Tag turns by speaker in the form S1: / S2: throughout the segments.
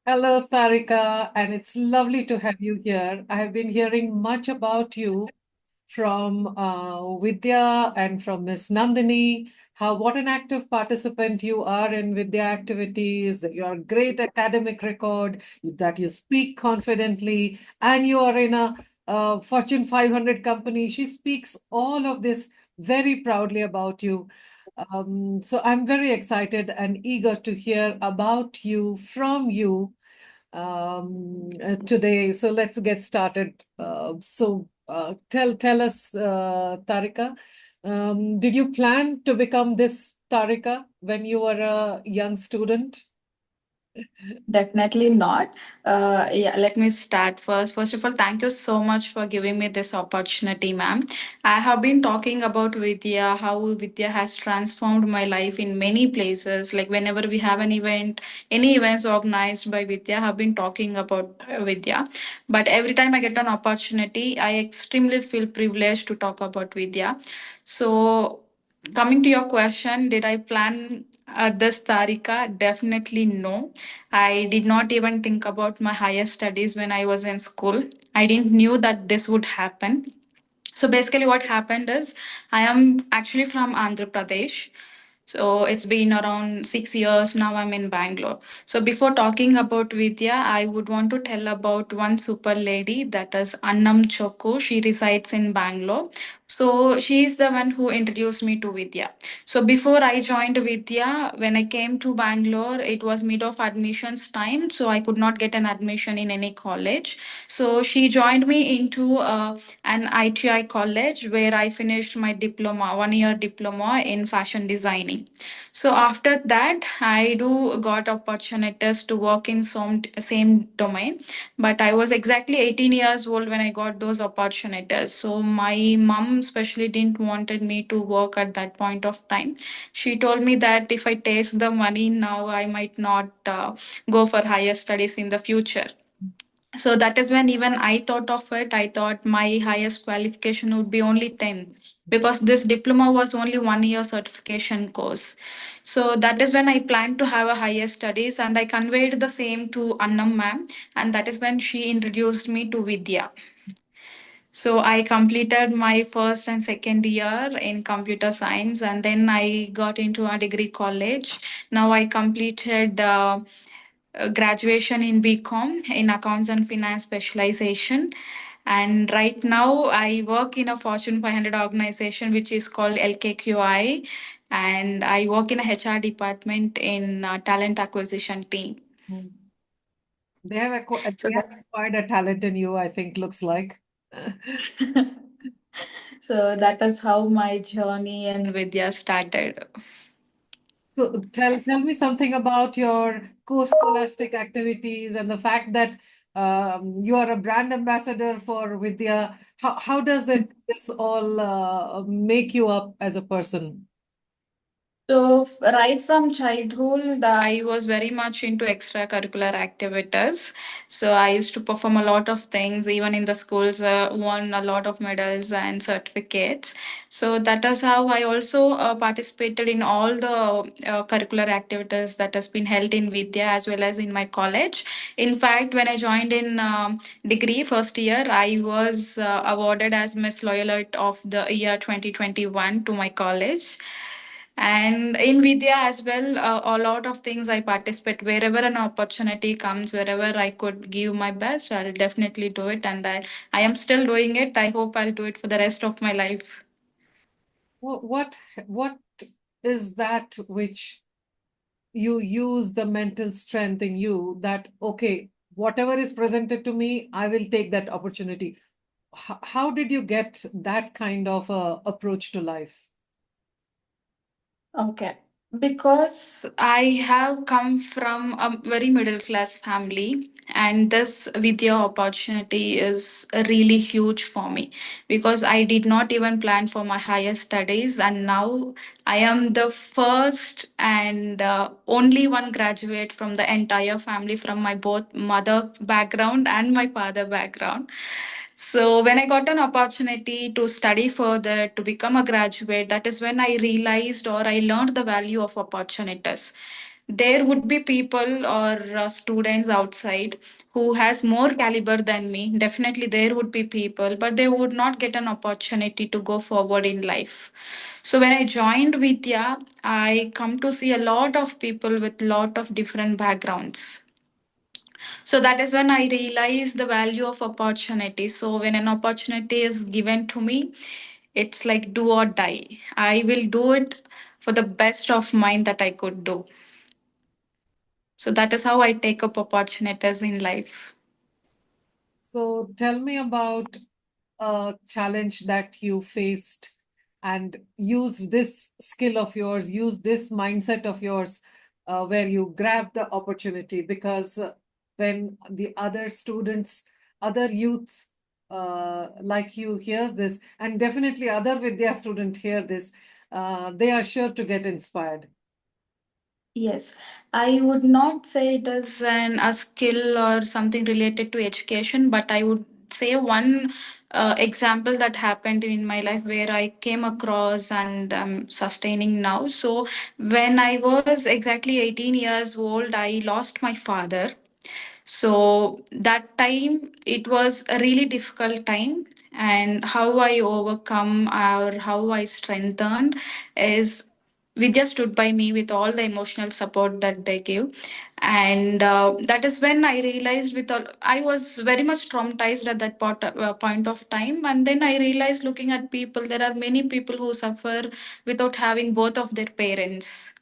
S1: Hello, Tharika, and it's lovely to have you here. I have been hearing much about you from Vidya and from Miss Nandini. How what an active participant you are in Vidya activities, your great academic record, that you speak confidently, and you are in a Fortune 500 company. She speaks all of this very proudly about you. So I'm very excited and eager to hear about you from you today. So let's get started. Tell us, Tarika, did you plan to become this Tarika when you were a young student?
S2: Definitely not. Yeah, let me start first. First of all, thank you so much for giving me this opportunity, ma'am. I have been talking about Vidya, how Vidya has transformed my life in many places. Like whenever we have an event, any events organized by Vidya, I have been talking about Vidya. But every time I get an opportunity, I extremely feel privileged to talk about Vidya. So coming to your question, did I plan this Tarika? Definitely no. I did not even think about my higher studies when I was in school. I didn't knew that this would happen. So basically, what happened is I am actually from Andhra Pradesh. So it's been around 6 years now. I'm in Bangalore. So before talking about Vidya, I would want to tell about one super lady that is Annam Chokku. She resides in Bangalore. So she is the one who introduced me to Vidya. So before I joined Vidya, when I came to Bangalore, it was mid of admissions time. So I could not get an admission in any college. So she joined me into an ITI college where I finished my diploma, 1 year diploma in fashion designing. So after that, I do got opportunities to work in some same domain, but I was exactly 18 years old when I got those opportunities. So my mom especially didn't wanted me to work at that point of time. She told me that if I taste the money now, I might not go for higher studies in the future. So that is when even I thought of it. I thought my highest qualification would be only 10 because this diploma was only 1 year certification course. So that is when I planned to have a higher studies and I conveyed the same to Annam ma'am, and that is when she introduced me to Vidya. So I completed my first and second year in computer science, and then I got into a degree college. Now I completed graduation in BCom in accounts and finance specialization. And right now I work in a Fortune 500 organization which is called LKQI, and I work in a HR department in talent acquisition team.
S1: Mm. They
S2: So
S1: have
S2: that
S1: acquired a talent in you, I think, looks like.
S2: so that is how my journey in Vidya started.
S1: So tell me something about your co-scholastic activities and the fact that you are a brand ambassador for Vidya. How does this all make you up as a person?
S2: So, right from childhood, I was very much into extracurricular activities. So, I used to perform a lot of things, even in the schools, won a lot of medals and certificates. So, that is how I also participated in all the curricular activities that has been held in Vidya as well as in my college. In fact, when I joined in degree first year, I was awarded as Miss Loyalite of the year 2021 to my college. And in Vidya as well, a lot of things I participate wherever an opportunity comes, wherever I could give my best, I'll definitely do it. And I am still doing it. I hope I'll do it for the rest of my life.
S1: What is that which you use the mental strength in you that, okay, whatever is presented to me, I will take that opportunity. How did you get that kind of approach to life?
S2: Okay. Because I have come from a very middle class family, and this Vidya opportunity is really huge for me because I did not even plan for my higher studies, and now I am the first and only one graduate from the entire family from my both mother background and my father background. So when I got an opportunity to study further, to become a graduate, that is when I realized or I learned the value of opportunities. There would be people or students outside who has more caliber than me. Definitely there would be people, but they would not get an opportunity to go forward in life. So when I joined Vidya, I come to see a lot of people with lot of different backgrounds. So that is when I realized the value of opportunity. So when an opportunity is given to me, it's like do or die. I will do it for the best of mine that I could do. So that is how I take up opportunities in life.
S1: So tell me about a challenge that you faced and use this skill of yours, use this mindset of yours where you grab the opportunity. Because when the other students, other youth like you hears this, and definitely other Vidya student hear this, they are sure to get inspired.
S2: Yes, I would not say it is a skill or something related to education, but I would say one example that happened in my life where I came across and I'm sustaining now. So, when I was exactly 18 years old, I lost my father. So that time it was a really difficult time, and how I overcome or how I strengthened is Vidya stood by me with all the emotional support that they give. And that is when I realized with all, I was very much traumatized at that point of time. And then I realized looking at people, there are many people who suffer without having both of their parents.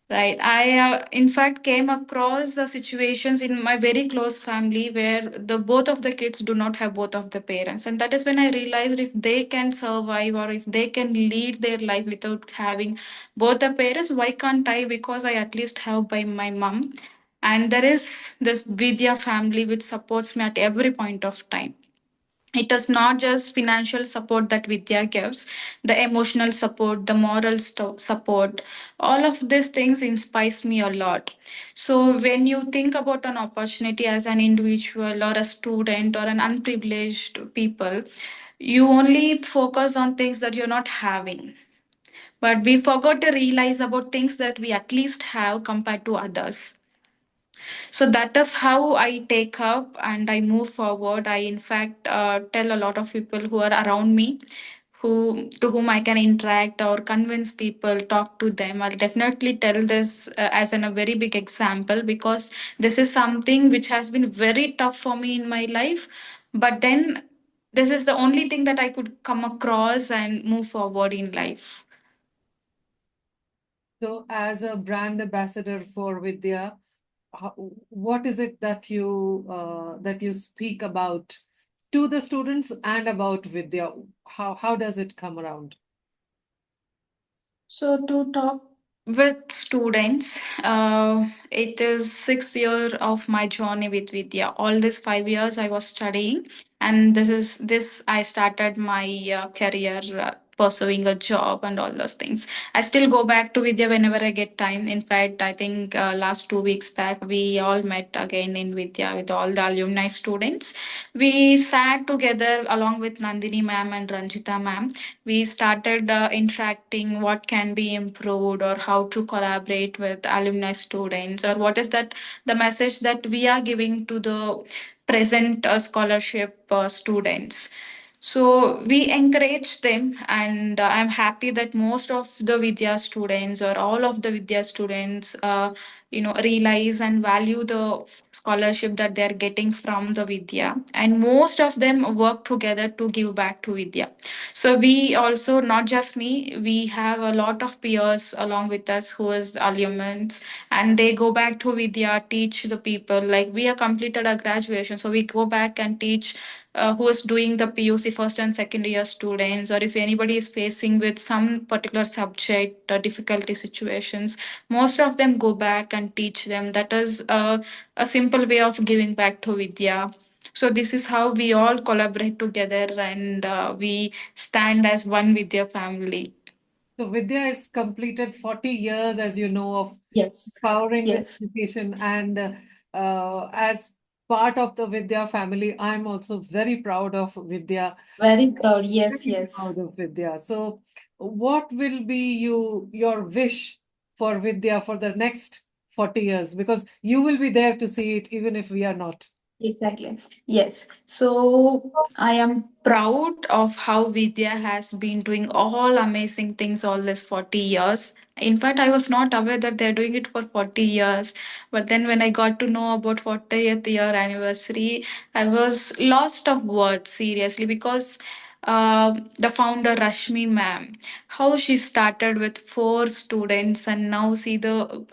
S2: Right. I, in fact, came across the situations in my very close family where the both of the kids do not have both of the parents, and that is when I realized if they can survive or if they can lead their life without having both the parents, why can't I? Because I at least have by my mom, and there is this Vidya family which supports me at every point of time. It is not just financial support that Vidya gives, the emotional support, the moral support, all of these things inspires me a lot. So when you think about an opportunity as an individual or a student or an unprivileged people, you only focus on things that you're not having. But we forgot to realize about things that we at least have compared to others. So that is how I take up and I move forward. I, in fact, tell a lot of people who are around me, who to whom I can interact or convince people, talk to them. I'll definitely tell this as a very big example because this is something which has been very tough for me in my life. But then this is the only thing that I could come across and move forward in life.
S1: So, as a brand ambassador for Vidya, what is it that you speak about to the students and about Vidya? How does it come around?
S2: So to talk with students, it is 6 year of my journey with Vidya. All these 5 years I was studying, and this I started my career. Pursuing a job and all those things. I still go back to Vidya whenever I get time. In fact, I think last 2 weeks back we all met again in Vidya with all the alumni students. We sat together along with Nandini ma'am and Ranjita ma'am. We started interacting what can be improved or how to collaborate with alumni students or what is that the message that we are giving to the present scholarship students. So we encourage them, and I'm happy that most of the Vidya students or all of the Vidya students, realize and value the scholarship that they're getting from the Vidya, and most of them work together to give back to Vidya. So we also, not just me, we have a lot of peers along with us who is alumni, and they go back to Vidya, teach the people. Like we have completed our graduation, so we go back and teach who is doing the PUC first and second year students, or if anybody is facing with some particular subject difficulty situations, most of them go back and teach them. That is a simple way of giving back to Vidya. So this is how we all collaborate together and we stand as one Vidya family.
S1: So, Vidya has completed 40 years, as you know, of
S2: Yes.
S1: empowering with
S2: Yes.
S1: education. And as part of the Vidya family. I'm also very proud of Vidya.
S2: Very proud. Yes,
S1: Very
S2: yes.
S1: proud of Vidya. So, what will be your wish for Vidya for the next 40 years? Because you will be there to see it, even if we are not.
S2: Exactly. Yes. So I am proud of how Vidya has been doing all amazing things all this 40 years. In fact, I was not aware that they're doing it for 40 years. But then when I got to know about 40th year anniversary, I was lost of words, seriously, because the founder Rashmi ma'am, how she started with four students and now see the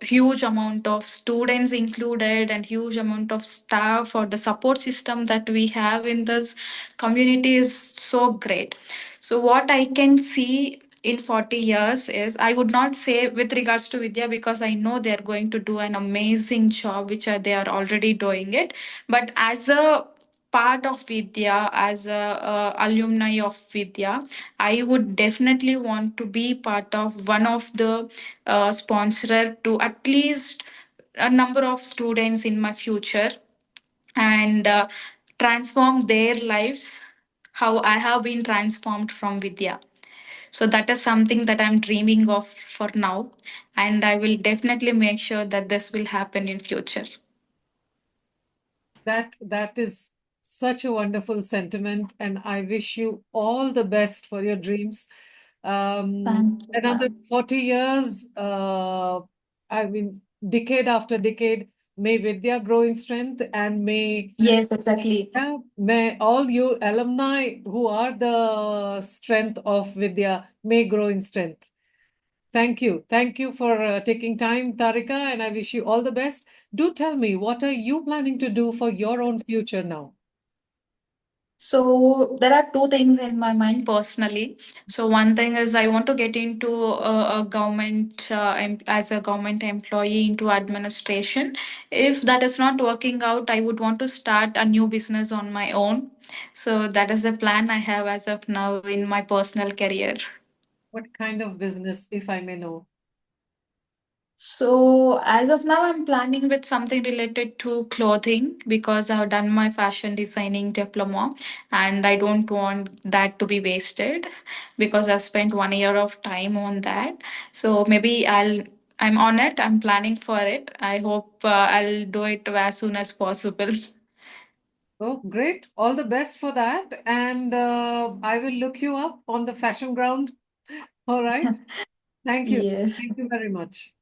S2: huge amount of students included and huge amount of staff or the support system that we have in this community is so great. So what I can see in 40 years is, I would not say with regards to Vidya because I know they are going to do an amazing job, which they are already doing it, but as a part of Vidya, as a alumni of Vidya, I would definitely want to be part of one of the sponsor to at least a number of students in my future and transform their lives how I have been transformed from Vidya. So that is something that I'm dreaming of for now, and I will definitely make sure that this will happen in future.
S1: That is such a wonderful sentiment, and I wish you all the best for your dreams.
S2: Thank you,
S1: Another
S2: ma'am.
S1: 40 years, I mean, decade after decade, may Vidya grow in strength, and
S2: Yes, exactly.
S1: may all you alumni who are the strength of Vidya may grow in strength. Thank you. Thank you for taking time, Tarika, and I wish you all the best. Do tell me, what are you planning to do for your own future now?
S2: So there are two things in my mind personally. So one thing is I want to get into a government as a government employee into administration. If that is not working out, I would want to start a new business on my own. So that is the plan I have as of now in my personal career.
S1: What kind of business, if I may know?
S2: So as of now, I'm planning with something related to clothing because I've done my fashion designing diploma and I don't want that to be wasted because I've spent 1 year of time on that. So maybe I'm on it. I'm planning for it. I hope I'll do it as soon as possible.
S1: Oh, great. All the best for that. And I will look you up on the fashion ground. All right. Thank you.
S2: Yes.
S1: Thank you very much.